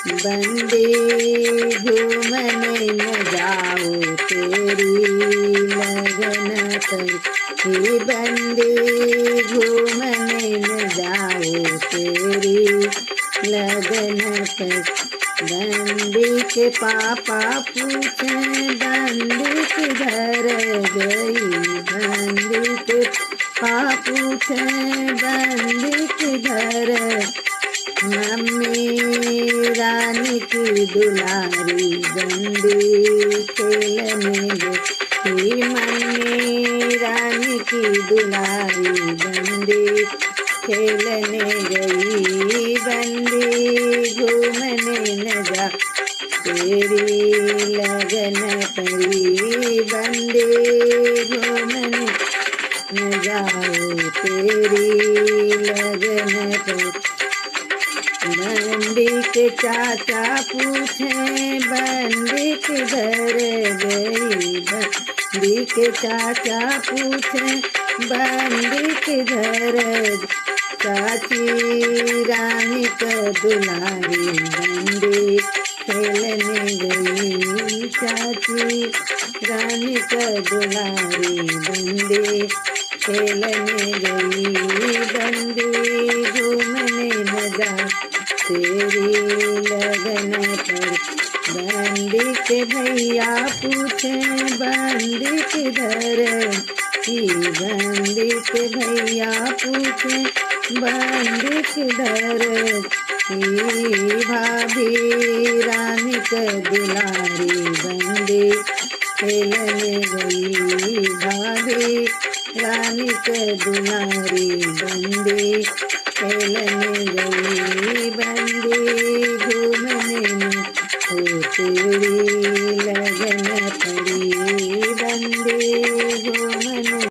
बंदी घूमने न जाओ तेरी लगन पर, ही बंदी घूमने न जाओ तेरी लगन पर। बंदी के पापा पूछे बंदी किधर गई, बंदी के पापा पूछे बंदी किधर। मम्मी रानी की दुलारी बंदी खेलने गई, मम्मी रानी की दुलारी बंदी खेलने गई। बंदी घूमने न जा तेरी लगन परी, बंदी घूमने न जाओ तेरी लगन पर। बंदी के चाचा पूछे बंदी किधर गई, बंदी के चाचा पूछे बंदी किधर। चाची रानी का दुलारी बंदी खेलने गई, चाची रानी का दुलारी बंदी खेलने गई। बंदी घूमने न जा तेरी लगन पर। बंदी के भैया पूछे बंदी किधर, बंदी के भैया पूछे बंदी किधर। भाभी रानी का दुलारी बंदी खेलने गई, भाभी रानी का दुलारी बंदी खेलने गई। बंदी घूमने में तेरी लगन पड़ी, बंदी